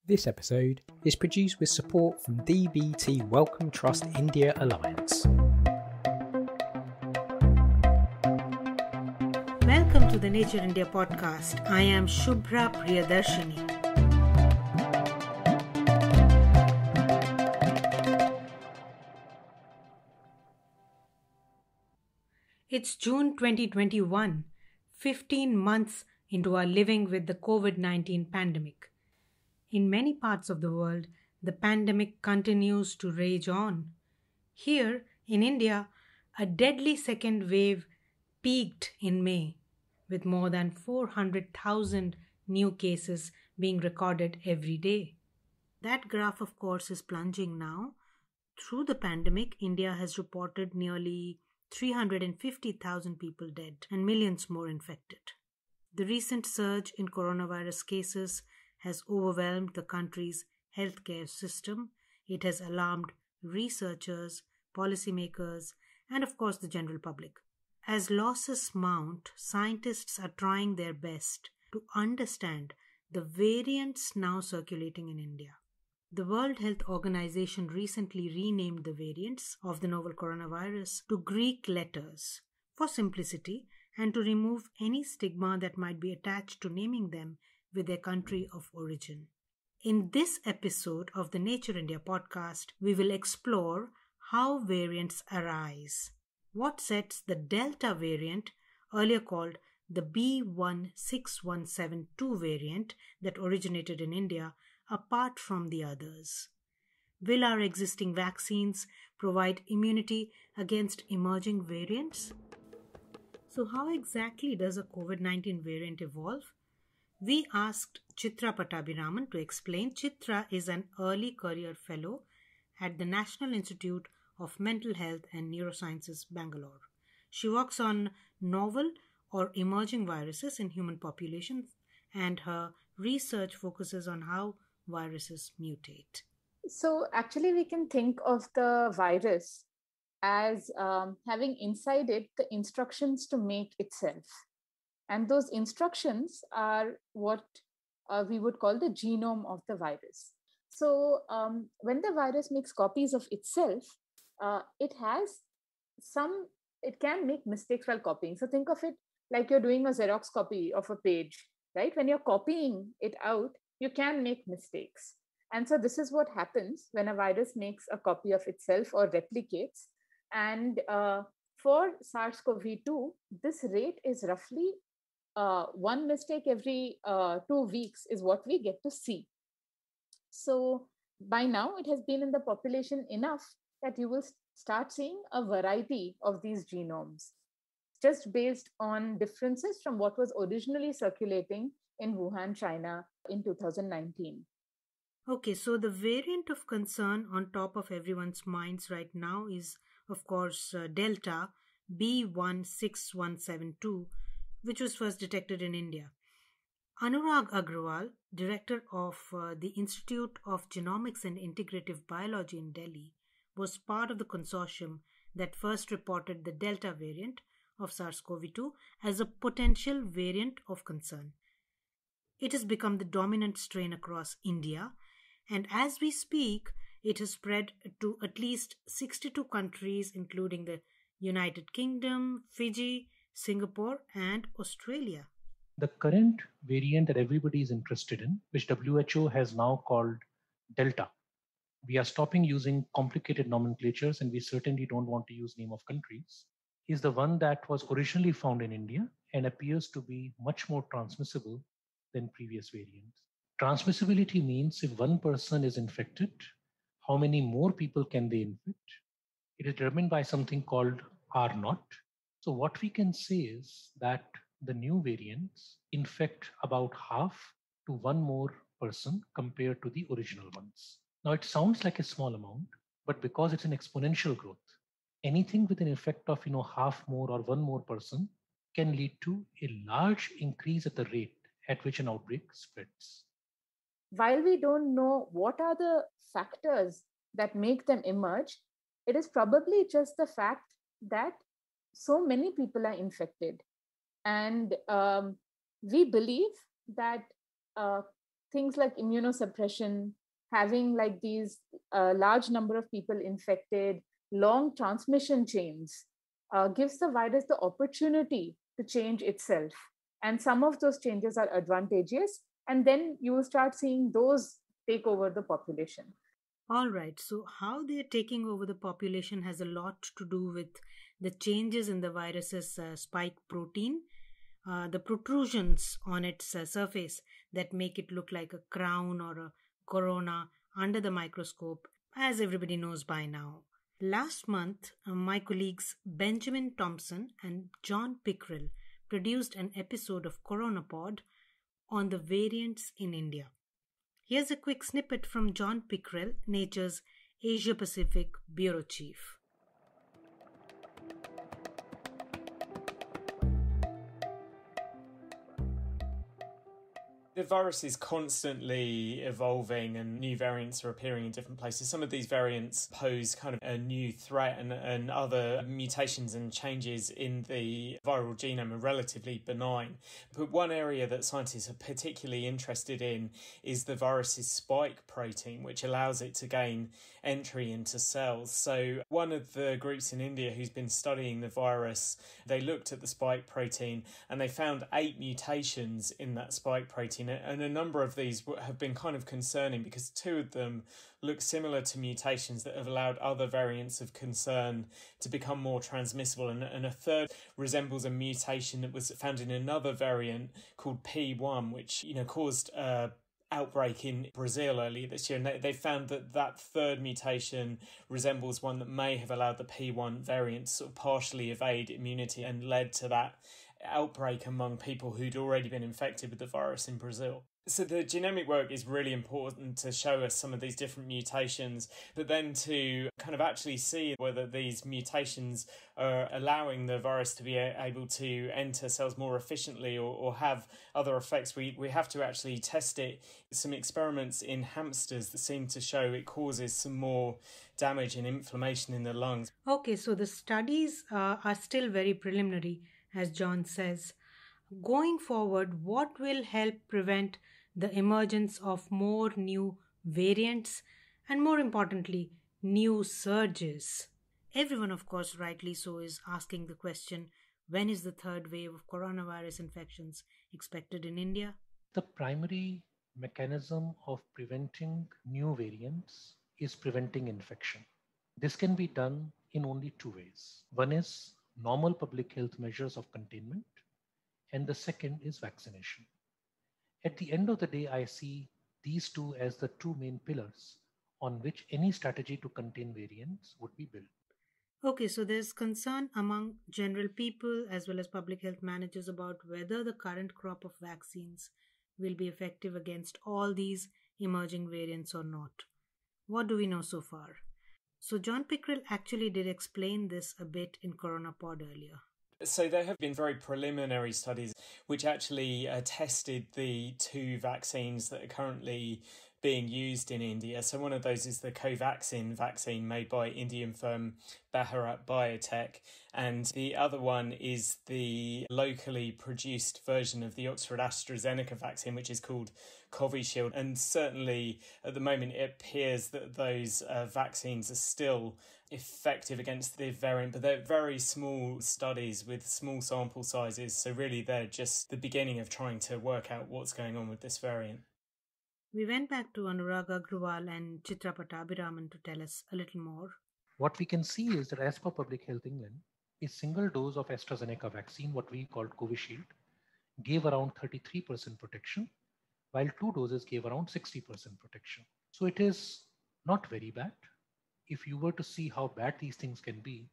This episode is produced with support from DBT Wellcome Trust India Alliance. Welcome to the Nature India podcast. I am Subhra Priyadarshini. It's June 2021, 15 months into our living with the COVID-19 pandemic. In many parts of the world, the pandemic continues to rage on. Here, in India, a deadly second wave peaked in May, with more than 400,000 new cases being recorded every day. That graph, of course, is plunging now. Through the pandemic, India has reported nearly 350,000 people dead and millions more infected. The recent surge in coronavirus cases has overwhelmed the country's healthcare system. It has alarmed researchers, policymakers, and of course the general public. As losses mount, scientists are trying their best to understand the variants now circulating in India. The World Health Organization recently renamed the variants of the novel coronavirus to Greek letters for simplicity and to remove any stigma that might be attached to naming them with their country of origin. In this episode of the Nature India podcast, we will explore how variants arise, what sets the Delta variant, earlier called the B.1.617.2 variant that originated in India, apart from the others. Will our existing vaccines provide immunity against emerging variants? So how exactly does a COVID-19 variant evolve? We asked Chitra Pattabhiraman to explain. Chitra is an early career fellow at the National Institute of Mental Health and Neurosciences, Bangalore. She works on novel or emerging viruses in human populations, and her research focuses on how viruses mutate. So actually we can think of the virus as having inside it the instructions to make itself. And those instructions are what we would call the genome of the virus. So when the virus makes copies of itself, it can make mistakes while copying. So think of it like you're doing a Xerox copy of a page, right? When you're copying it out, you can make mistakes. And so this is what happens when a virus makes a copy of itself or replicates. And for SARS-CoV-2, this rate is roughly one mistake every 2 weeks is what we get to see. So by now, it has been in the population enough that you will start seeing a variety of these genomes, just based on differences from what was originally circulating in Wuhan, China in 2019. Okay, so the variant of concern on top of everyone's minds right now is, of course, Delta B.1.617.2, which was first detected in India. Anurag Agrawal, director of the Institute of Genomics and Integrative Biology in Delhi, was part of the consortium that first reported the Delta variant of SARS-CoV-2 as a potential variant of concern. It has become the dominant strain across India, and as we speak, it has spread to at least 62 countries, including the United Kingdom, Fiji, Singapore, and Australia. The current variant that everybody is interested in, which WHO has now called Delta, we are stopping using complicated nomenclatures, and we certainly don't want to use name of countries, is the one that was originally found in India and appears to be much more transmissible than previous variants. Transmissibility means if one person is infected, how many more people can they infect? It is determined by something called R0. So what we can say is that the new variants infect about half to one more person compared to the original ones. Now it sounds like a small amount, but because it's an exponential growth, anything with an effect of half more or one more person can lead to a large increase at the rate at which an outbreak spreads. While we don't know what are the factors that make them emerge, it is probably just the fact that so many people are infected. And we believe that things like immunosuppression, having like these large number of people infected, long transmission chains, gives the virus the opportunity to change itself. And some of those changes are advantageous. And then you will start seeing those take over the population. All right, so how they're taking over the population has a lot to do with the changes in the virus's spike protein, the protrusions on its surface that make it look like a crown or a corona under the microscope, as everybody knows by now. Last month, my colleagues Benjamin Thompson and John Pickrell produced an episode of CoronaPod on the variants in India. Here's a quick snippet from John Pickrell, Nature's Asia Pacific Bureau Chief. The virus is constantly evolving and new variants are appearing in different places. Some of these variants pose kind of a new threat, and other mutations and changes in the viral genome are relatively benign. But one area that scientists are particularly interested in is the virus's spike protein, which allows it to gain entry into cells. So one of the groups in India who's been studying the virus, they looked at the spike protein and they found 8 mutations in that spike protein. And a number of these have been kind of concerning because 2 of them look similar to mutations that have allowed other variants of concern to become more transmissible. And a third resembles a mutation that was found in another variant called P1, which, caused outbreak in Brazil earlier this year, and they found that third mutation resembles one that may have allowed the P1 variant to sort of partially evade immunity and led to that outbreak among people who'd already been infected with the virus in Brazil. So the genomic work is really important to show us some of these different mutations, but then to kind of actually see whether these mutations are allowing the virus to be able to enter cells more efficiently or have other effects. We have to actually test it. Some experiments in hamsters that seem to show it causes some more damage and inflammation in the lungs. Okay, so the studies are still very preliminary, as John says. Going forward, what will help prevent the emergence of more new variants and, more importantly, new surges? Everyone, of course, rightly so, is asking the question, when is the third wave of coronavirus infections expected in India? The primary mechanism of preventing new variants is preventing infection. This can be done in only 2 ways. One is normal public health measures of containment, and the second is vaccination. At the end of the day, I see these 2 as the 2 main pillars on which any strategy to contain variants would be built. Okay, so there's concern among general people as well as public health managers about whether the current crop of vaccines will be effective against all these emerging variants or not. What do we know so far? So John Pickrell actually did explain this a bit in CoronaPod earlier. So there have been very preliminary studies which actually tested the 2 vaccines that are currently being used in India. So one of those is the Covaxin vaccine made by Indian firm Bharat Biotech, and the other one is the locally produced version of the Oxford AstraZeneca vaccine, which is called Covishield. And certainly at the moment it appears that those vaccines are still effective against the variant, but they're very small studies with small sample sizes, so really they're just the beginning of trying to work out what's going on with this variant. We went back to Anurag Agrawal and Chitra Pattabhiraman to tell us a little more. What we can see is that as per Public Health England, a single dose of AstraZeneca vaccine, what we called Covishield, gave around 33% protection, while 2 doses gave around 60% protection. So it is not very bad. If you were to see how bad these things can be,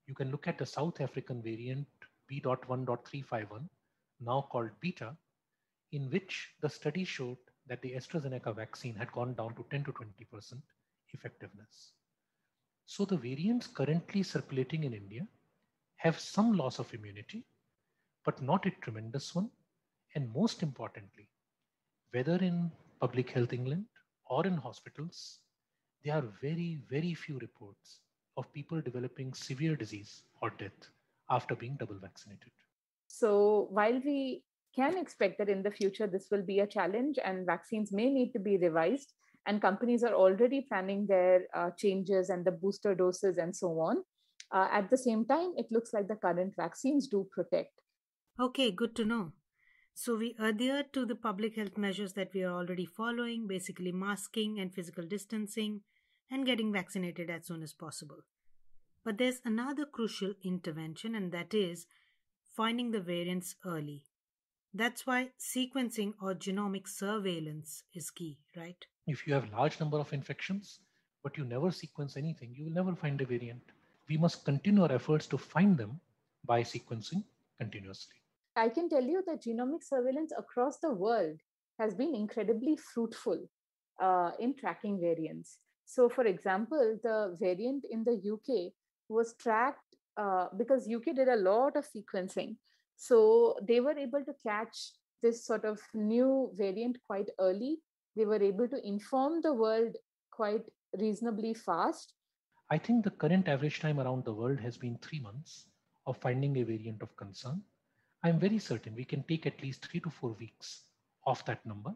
you can look at the South African variant B.1.351, now called Beta, in which the study showed that the AstraZeneca vaccine had gone down to 10 to 20% effectiveness. So the variants currently circulating in India have some loss of immunity, but not a tremendous one. And most importantly, whether in Public Health England or in hospitals, there are very, very few reports of people developing severe disease or death after being double vaccinated. So while we can expect that in the future, this will be a challenge and vaccines may need to be revised. And companies are already planning their changes and the booster doses and so on. At the same time, it looks like the current vaccines do protect. Okay, good to know. So we adhere to the public health measures that we are already following, basically masking and physical distancing and getting vaccinated as soon as possible. But there's another crucial intervention, and that is finding the variants early. That's why sequencing or genomic surveillance is key, right? If you have large number of infections, but you never sequence anything, you will never find a variant. We must continue our efforts to find them by sequencing continuously. I can tell you that genomic surveillance across the world has been incredibly fruitful in tracking variants. So, for example, the variant in the UK was tracked because UK did a lot of sequencing. So, they were able to catch this sort of new variant quite early. They were able to inform the world quite reasonably fast. I think the current average time around the world has been 3 months of finding a variant of concern. I'm very certain we can take at least 3 to 4 weeks off that number.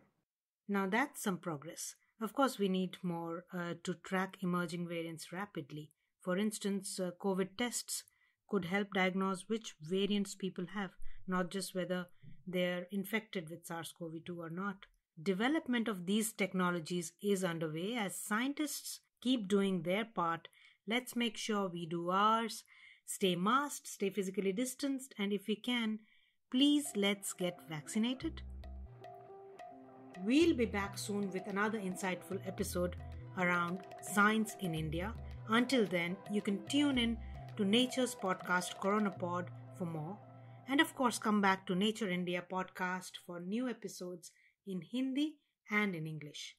Now that's some progress. Of course, we need more to track emerging variants rapidly. For instance, COVID tests could help diagnose which variants people have, not just whether they're infected with SARS-CoV-2 or not. Development of these technologies is underway. As scientists keep doing their part, let's make sure we do ours. Stay masked, stay physically distanced, and if we can, please let's get vaccinated. We'll be back soon with another insightful episode around science in India. Until then, you can tune in to Nature's podcast Coronapod for more. And of course, come back to Nature India podcast for new episodes in Hindi and in English.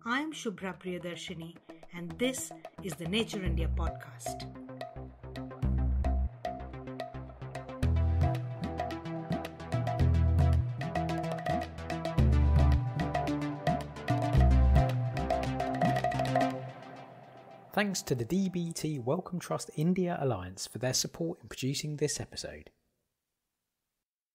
I'm Subhra Priyadarshini, and this is the Nature India podcast. Thanks to the DBT Wellcome Trust India Alliance for their support in producing this episode.